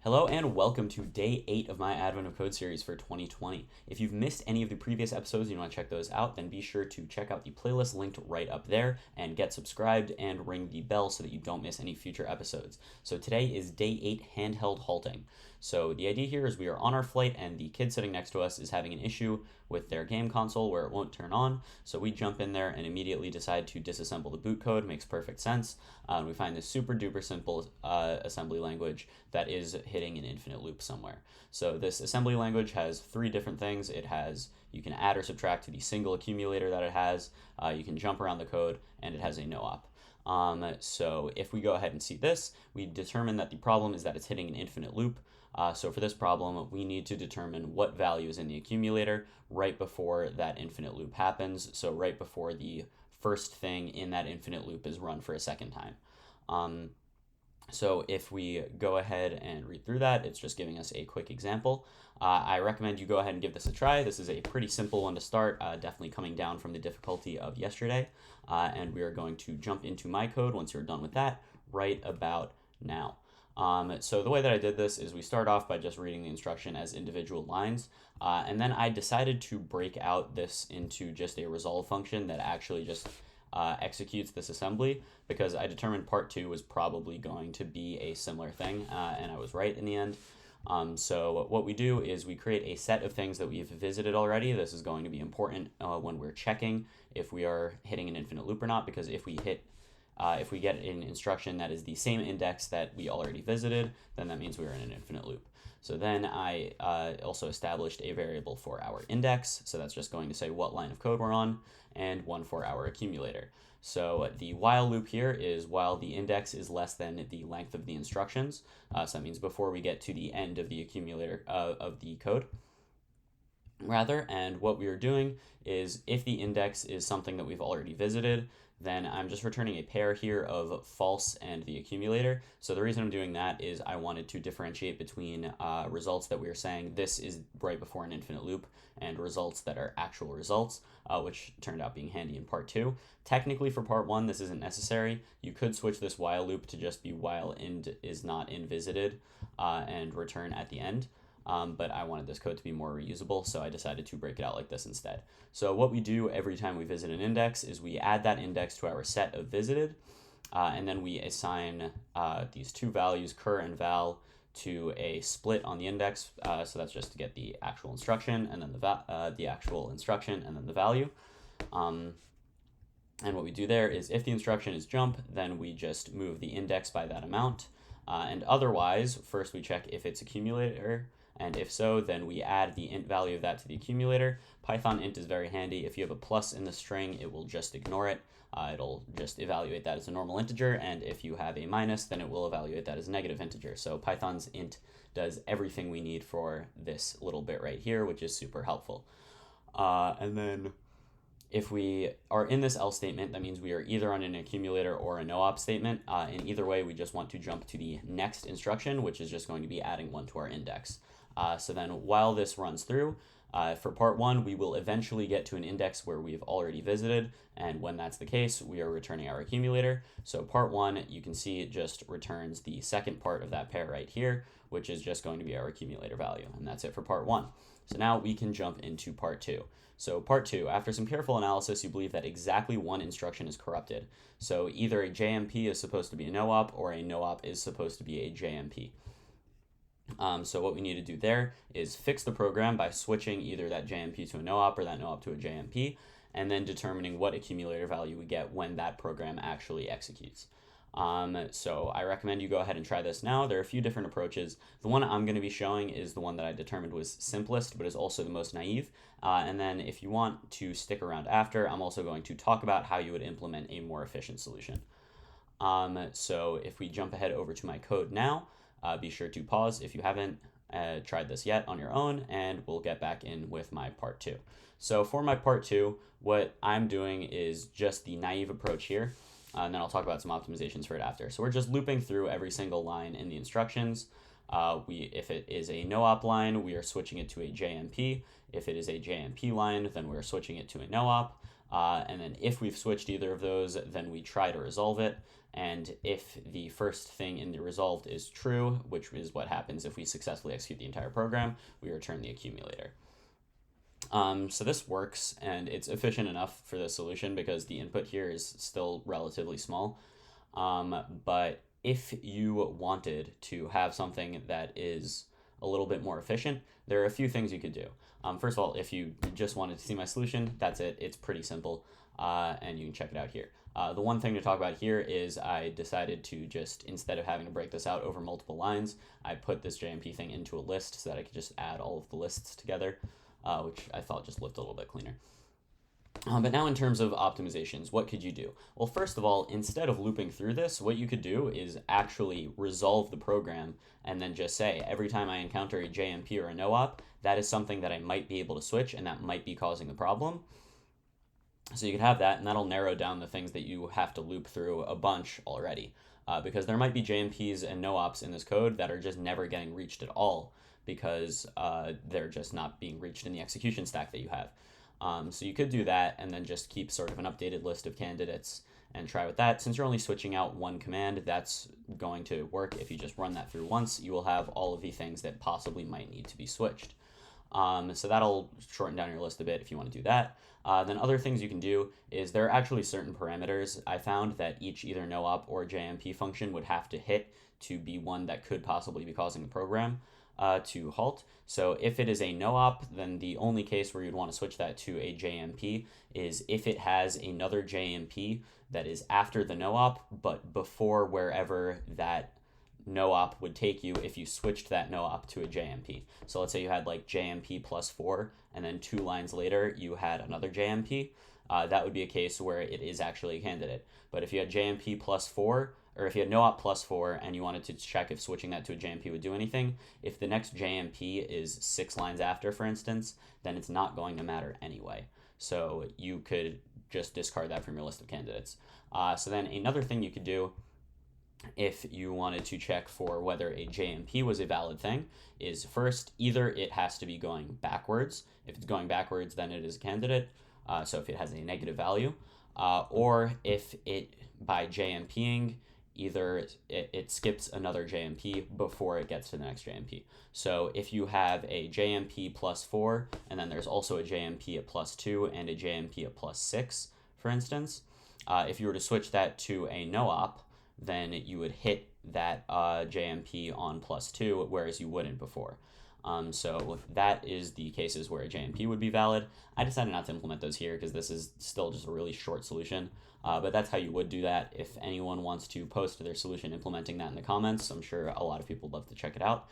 Hello and welcome to day 8 of my Advent of Code series for 2020. If you've missed any of the previous episodes and you want to check those out, then be sure to check out the playlist linked right up there and get subscribed and ring the bell so that you don't miss any future episodes. So today is day 8, Handheld Halting. So the idea here is we are on our flight and the kid sitting next to us is having an issue with their game console where it won't turn on. So we jump in there and immediately decide to disassemble the boot code. Makes perfect sense. We find this super duper simple assembly language that is hitting an infinite loop somewhere. So this assembly language has 3 different things. You can add or subtract to the single accumulator that it has. You can jump around the code, and it has a no-op. So if we go ahead and see this, we determine that the problem is that it's hitting an infinite loop. So for this problem, we need to determine what value is in the accumulator right before that infinite loop happens. So right before the first thing in that infinite loop is run for a second time. So if we go ahead and read through that, it's just giving us a quick example. I recommend you go ahead and give this a try. This is a pretty simple one to start, definitely coming down from the difficulty of yesterday. And we are going to jump into my code once you're done with that right about now. So the way that I did this is we start off by just reading the instruction as individual lines, and then I decided to break out this into just a resolve function that actually just executes this assembly, because I determined part 2 was probably going to be a similar thing, and I was right in the end. So what we do is we create a set of things that we've visited already. This is going to be important when we're checking if we are hitting an infinite loop or not, because if we get an instruction that is the same index that we already visited, then that means we are in an infinite loop. So then I also established a variable for our index. So that's just going to say what line of code we're on, and one for our accumulator. So the while loop here is while the index is less than the length of the instructions. So that means before we get to the end of the accumulator of the code. And what we are doing is if the index is something that we've already visited, then I'm just returning a pair here of false and the accumulator. So the reason I'm doing that is I wanted to differentiate between results that we are saying this is right before an infinite loop and results that are actual results, which turned out being handy in part 2. Technically for part 1, this isn't necessary. You could switch this while loop to just be while ind is not in visited and return at the end. But I wanted this code to be more reusable, so I decided to break it out like this instead. So what we do every time we visit an index is we add that index to our set of visited, and then we assign these 2 values, cur and val, to a split on the index. So that's just to get the actual instruction, and then the actual instruction, and then the value. And what we do there is if the instruction is jump, then we just move the index by that amount. And otherwise, first we check if it's accumulator, and if so, then we add the int value of that to the accumulator. Python int is very handy. If you have a plus in the string, it will just ignore it. It'll just evaluate that as a normal integer, and if you have a minus, then it will evaluate that as a negative integer. So Python's int does everything we need for this little bit right here, which is super helpful. And then if we are in this else statement, that means we are either on an accumulator or a no-op statement. In either way, we just want to jump to the next instruction, which is just going to be adding 1 to our index. So then while this runs through, for part 1, we will eventually get to an index where we've already visited, and when that's the case, we are returning our accumulator. So part 1, you can see it just returns the second part of that pair right here, which is just going to be our accumulator value, and that's it for part 1. So now we can jump into part 2. So part 2, after some careful analysis, you believe that exactly one instruction is corrupted. So either a JMP is supposed to be a no-op, or a no-op is supposed to be a JMP. So what we need to do there is fix the program by switching either that JMP to a no-op or that no-op to a JMP, and then determining what accumulator value we get when that program actually executes. So I recommend you go ahead and try this now. There are a few different approaches. The one I'm going to be showing is the one that I determined was simplest, but is also the most naive. And then if you want to stick around after, I'm also going to talk about how you would implement a more efficient solution. So if we jump ahead over to my code now, be sure to pause if you haven't tried this yet on your own, and we'll get back in with my part 2. So for my part 2, what I'm doing is just the naive approach here, and then I'll talk about some optimizations for it after. So we're just looping through every single line in the instructions. If it is a no-op line, we are switching it to a JMP. If it is a JMP line, then we're switching it to a no-op. And then if we've switched either of those, then we try to resolve it. And if the first thing in the resolved is true, which is what happens if we successfully execute the entire program, we return the accumulator. So this works, and it's efficient enough for the solution because the input here is still relatively small. But if you wanted to have something that is a little bit more efficient, there are a few things you could do. First of all, if you just wanted to see my solution, that's it. It's pretty simple, and you can check it out here. The one thing to talk about here is I decided to just, instead of having to break this out over multiple lines, I put this JMP thing into a list so that I could just add all of the lists together, which I thought just looked a little bit cleaner. But now in terms of optimizations, what could you do? Well, first of all, instead of looping through this, what you could do is actually resolve the program and then just say, every time I encounter a JMP or a no-op, that is something that I might be able to switch and that might be causing the problem. So you could have that, and that'll narrow down the things that you have to loop through a bunch already. Because there might be JMPs and no-ops in this code that are just never getting reached at all because they're just not being reached in the execution stack that you have. So you could do that and then just keep sort of an updated list of candidates and try with that. Since you're only switching out one command, that's going to work. If you just run that through once, you will have all of the things that possibly might need to be switched. So that'll shorten down your list a bit if you want to do that. Then other things you can do is there are actually certain parameters I found that each either no-op or JMP function would have to hit to be one that could possibly be causing the program to halt. So if it is a no-op, then the only case where you'd want to switch that to a JMP is if it has another JMP that is after the no-op, but before wherever that no-op would take you if you switched that no-op to a JMP. So let's say you had like JMP plus 4, and then 2 lines later you had another JMP. That would be a case where it is actually a candidate. But if you had JMP plus 4, or if you had no-op plus 4 and you wanted to check if switching that to a JMP would do anything, if the next JMP is 6 lines after, for instance, then it's not going to matter anyway. So you could just discard that from your list of candidates. So then another thing you could do if you wanted to check for whether a JMP was a valid thing is first, either it has to be going backwards. If it's going backwards, then it is a candidate. So if it has a negative value, or if it, by JMPing, either it skips another JMP before it gets to the next JMP. So if you have a JMP plus 4, and then there's also a JMP at plus 2 and a JMP at plus 6, for instance, if you were to switch that to a no-op, then you would hit that JMP on plus 2, whereas you wouldn't before. So that is the cases where a JMP would be valid. I decided not to implement those here because this is still just a really short solution, but that's how you would do that. If anyone wants to post their solution implementing that in the comments, I'm sure a lot of people would love to check it out.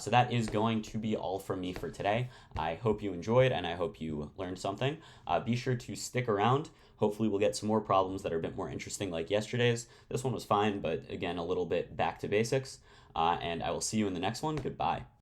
So that is going to be all from me for today. I hope you enjoyed and I hope you learned something. Be sure to stick around. Hopefully we'll get some more problems that are a bit more interesting like yesterday's. This one was fine, but again, a little bit back to basics. And I will see you in the next one. Goodbye.